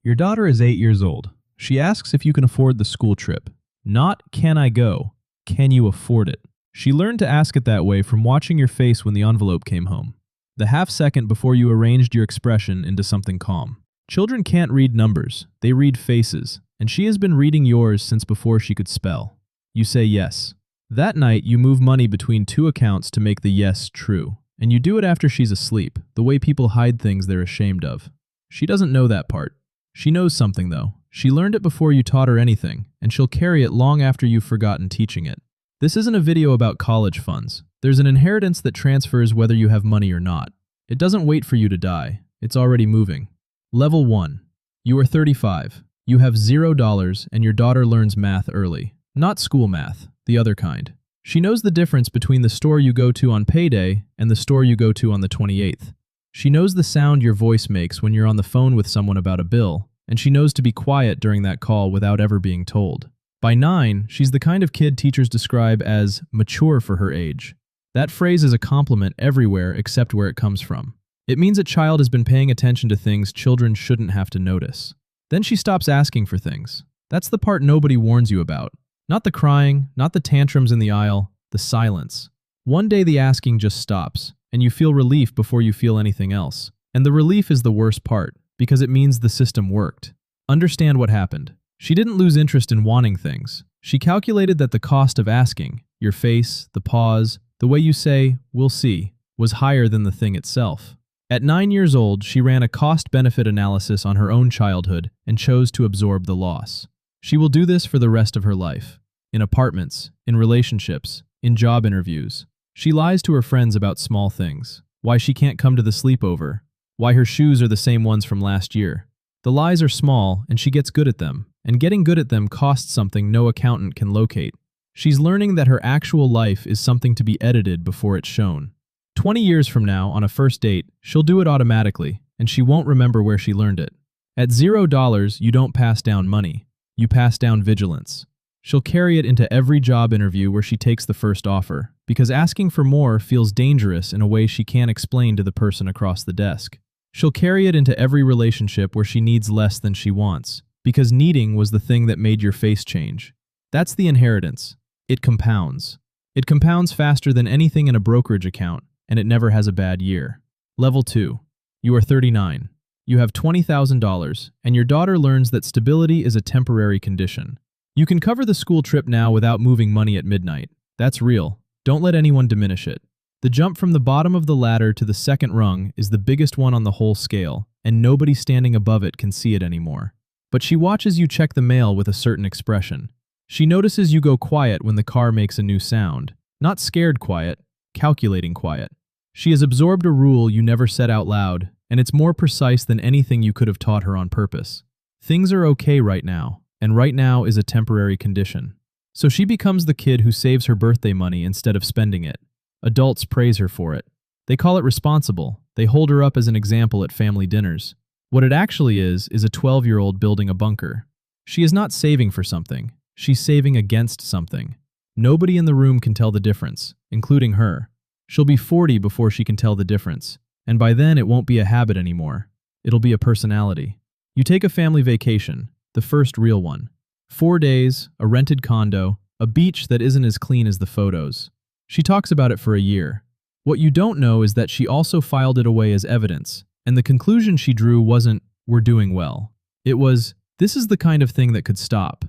Your daughter is 8 years old. She asks if you can afford the school trip. Not, can I go? Can you afford it? She learned to ask it that way from watching your face when the envelope came home. The half second before you arranged your expression into something calm. Children can't read numbers, they read faces, and she has been reading yours since before she could spell. You say yes. That night, you move money between two accounts to make the yes true, and you do it after she's asleep, the way people hide things they're ashamed of. She doesn't know that part. She knows something, though. She learned it before you taught her anything, and she'll carry it long after you've forgotten teaching it. This isn't a video about college funds. There's an inheritance that transfers whether you have money or not. It doesn't wait for you to die. It's already moving. Level 1. You are 35. You have $0 and your daughter learns math early. Not school math, the other kind. She knows the difference between the store you go to on payday and the store you go to on the 28th. She knows the sound your voice makes when you're on the phone with someone about a bill, and she knows to be quiet during that call without ever being told. By 9, she's the kind of kid teachers describe as mature for her age. That phrase is a compliment everywhere except where it comes from. It means a child has been paying attention to things children shouldn't have to notice. Then she stops asking for things. That's the part nobody warns you about. Not the crying, not the tantrums in the aisle, the silence. One day the asking just stops, and you feel relief before you feel anything else. And the relief is the worst part, because it means the system worked. Understand what happened. She didn't lose interest in wanting things. She calculated that the cost of asking, your face, the pause, the way you say, "we'll see," was higher than the thing itself. At 9 years old, she ran a cost-benefit analysis on her own childhood and chose to absorb the loss. She will do this for the rest of her life. In apartments, in relationships, in job interviews. She lies to her friends about small things. Why she can't come to the sleepover. Why her shoes are the same ones from last year. The lies are small, and she gets good at them. And getting good at them costs something no accountant can locate. She's learning that her actual life is something to be edited before it's shown. 20 years from now, on a first date, she'll do it automatically, and she won't remember where she learned it. At $0, you don't pass down money. You pass down vigilance. She'll carry it into every job interview where she takes the first offer, because asking for more feels dangerous in a way she can't explain to the person across the desk. She'll carry it into every relationship where she needs less than she wants, because needing was the thing that made your face change. That's the inheritance. It compounds. It compounds faster than anything in a brokerage account, and it never has a bad year. Level 2. You are 39. You have $20,000, and your daughter learns that stability is a temporary condition. You can cover the school trip now without moving money at midnight. That's real. Don't let anyone diminish it. The jump from the bottom of the ladder to the second rung is the biggest one on the whole scale, and nobody standing above it can see it anymore. But she watches you check the mail with a certain expression. She notices you go quiet when the car makes a new sound. Not scared quiet, calculating quiet. She has absorbed a rule you never said out loud, and it's more precise than anything you could have taught her on purpose. Things are okay right now, and right now is a temporary condition. So she becomes the kid who saves her birthday money instead of spending it. Adults praise her for it. They call it responsible. They hold her up as an example at family dinners. What it actually is a 12-year-old building a bunker. She is not saving for something. She's saving against something. Nobody in the room can tell the difference, including her. She'll be 40 before she can tell the difference, and by then it won't be a habit anymore. It'll be a personality. You take a family vacation, the first real one. 4 days, a rented condo, a beach that isn't as clean as the photos. She talks about it for a year. What you don't know is that she also filed it away as evidence, and the conclusion she drew wasn't, "we're doing well." It was, "this is the kind of thing that could stop."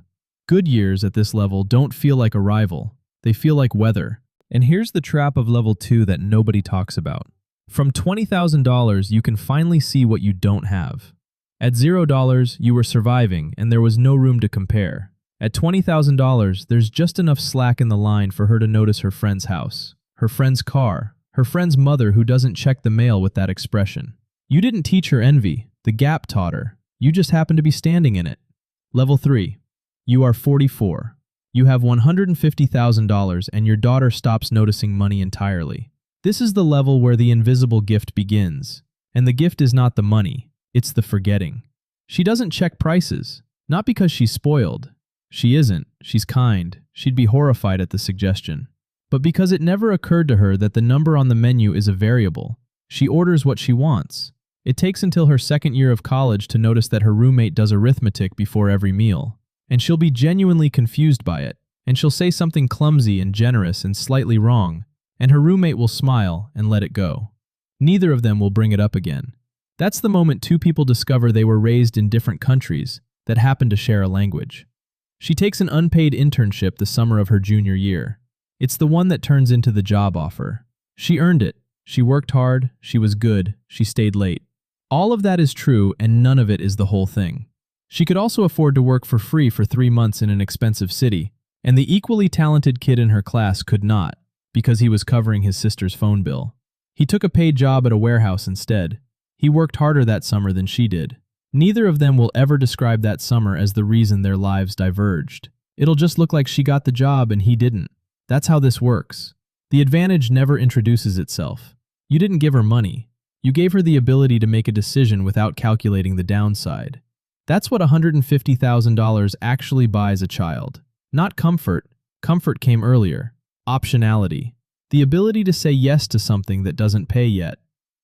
Good years at this level don't feel like arrival. They feel like weather. And here's the trap of level 2 that nobody talks about. From $20,000, you can finally see what you don't have. At $0, you were surviving and there was no room to compare. At $20,000, there's just enough slack in the line for her to notice her friend's house, her friend's car, her friend's mother who doesn't check the mail with that expression. You didn't teach her envy. The gap taught her. You just happened to be standing in it. Level 3. You are 44. You have $150,000 and your daughter stops noticing money entirely. This is the level where the invisible gift begins. And the gift is not the money, it's the forgetting. She doesn't check prices, not because she's spoiled. She isn't, she's kind, she'd be horrified at the suggestion. But because it never occurred to her that the number on the menu is a variable. She orders what she wants. It takes until her second year of college to notice that her roommate does arithmetic before every meal, and she'll be genuinely confused by it, and she'll say something clumsy and generous and slightly wrong, and her roommate will smile and let it go. Neither of them will bring it up again. That's the moment two people discover they were raised in different countries that happen to share a language. She takes an unpaid internship the summer of her junior year. It's the one that turns into the job offer. She earned it. She worked hard, she was good, she stayed late. All of that is true, and none of it is the whole thing. She could also afford to work for free for 3 months in an expensive city, and the equally talented kid in her class could not, because he was covering his sister's phone bill. He took a paid job at a warehouse instead. He worked harder that summer than she did. Neither of them will ever describe that summer as the reason their lives diverged. It'll just look like she got the job and he didn't. That's how this works. The advantage never introduces itself. You didn't give her money. You gave her the ability to make a decision without calculating the downside. That's what $150,000 actually buys a child. Not comfort. Comfort came earlier. Optionality. The ability to say yes to something that doesn't pay yet.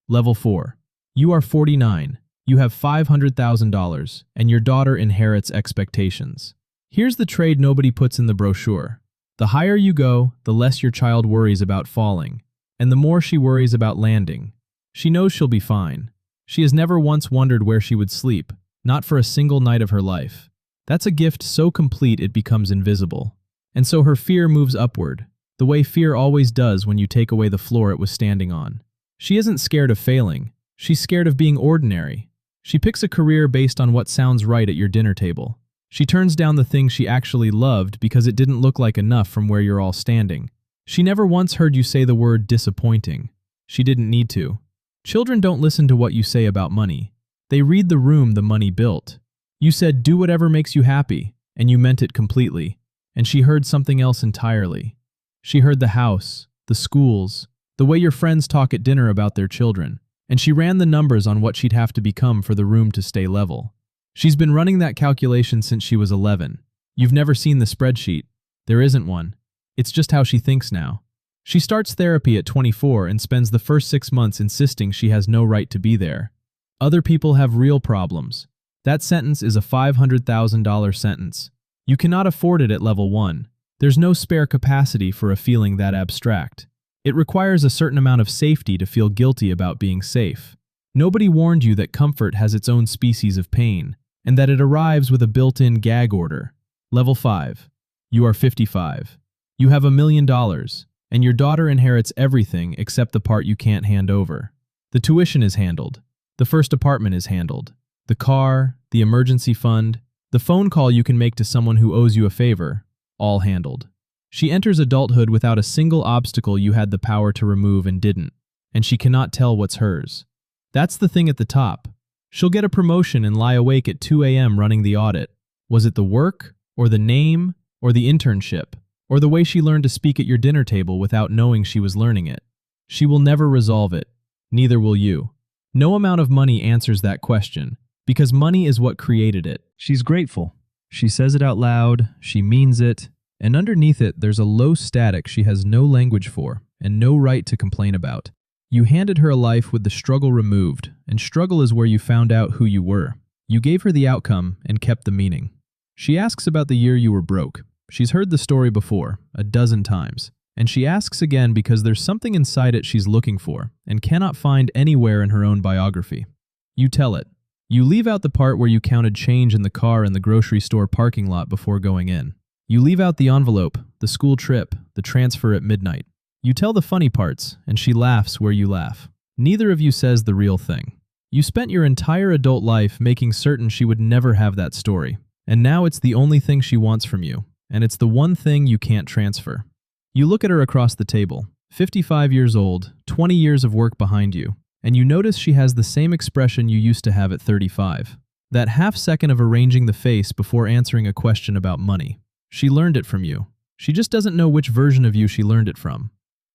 Level 4. You are 49. You have $500,000, and your daughter inherits expectations. Here's the trade nobody puts in the brochure. The higher you go, the less your child worries about falling, and the more she worries about landing. She knows she'll be fine. She has never once wondered where she would sleep, not for a single night of her life. That's a gift so complete it becomes invisible. And so her fear moves upward, the way fear always does when you take away the floor it was standing on. She isn't scared of failing. She's scared of being ordinary. She picks a career based on what sounds right at your dinner table. She turns down the thing she actually loved because it didn't look like enough from where you're all standing. She never once heard you say the word disappointing. She didn't need to. Children don't listen to what you say about money. They read the room the money built. You said, do whatever makes you happy, and you meant it completely. And she heard something else entirely. She heard the house, the schools, the way your friends talk at dinner about their children, and she ran the numbers on what she'd have to become for the room to stay level. She's been running that calculation since she was 11. You've never seen the spreadsheet. There isn't one. It's just how she thinks now. She starts therapy at 24 and spends the first 6 months insisting she has no right to be there. Other people have real problems. That sentence is a $500,000 sentence. You cannot afford it at level 1. There's no spare capacity for a feeling that abstract. It requires a certain amount of safety to feel guilty about being safe. Nobody warned you that comfort has its own species of pain, and that it arrives with a built-in gag order. Level 5. You are 55. You have $1 million, and your daughter inherits everything except the part you can't hand over. The tuition is handled. The first apartment is handled. The car, the emergency fund, the phone call you can make to someone who owes you a favor, all handled. She enters adulthood without a single obstacle you had the power to remove and didn't, and she cannot tell what's hers. That's the thing at the top. She'll get a promotion and lie awake at 2 a.m. running the audit. Was it the work, or the name, or the internship, or the way she learned to speak at your dinner table without knowing she was learning it? She will never resolve it. Neither will you. No amount of money answers that question, because money is what created it. She's grateful. She says it out loud, she means it, and underneath it there's a low static she has no language for and no right to complain about. You handed her a life with the struggle removed, and struggle is where you found out who you were. You gave her the outcome and kept the meaning. She asks about the year you were broke. She's heard the story before, a dozen times, and she asks again because there's something inside it she's looking for and cannot find anywhere in her own biography. You tell it. You leave out the part where you counted change in the car in the grocery store parking lot before going in. You leave out the envelope, the school trip, the transfer at midnight. You tell the funny parts, and she laughs where you laugh. Neither of you says the real thing. You spent your entire adult life making certain she would never have that story, and now it's the only thing she wants from you, and it's the one thing you can't transfer. You look at her across the table, 55 years old, 20 years of work behind you, and you notice she has the same expression you used to have at 35. That half second of arranging the face before answering a question about money. She learned it from you. She just doesn't know which version of you she learned it from.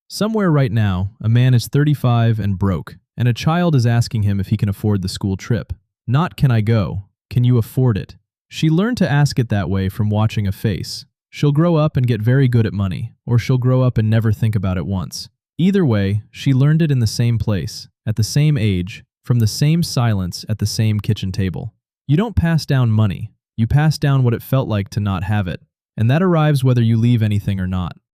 Somewhere right now, a man is 35 and broke, and a child is asking him if he can afford the school trip. Not can I go, can you afford it? She learned to ask it that way from watching a face. She'll grow up and get very good at money, or she'll grow up and never think about it once. Either way, she learned it in the same place, at the same age, from the same silence at the same kitchen table. You don't pass down money. You pass down what it felt like to not have it. And that arrives whether you leave anything or not.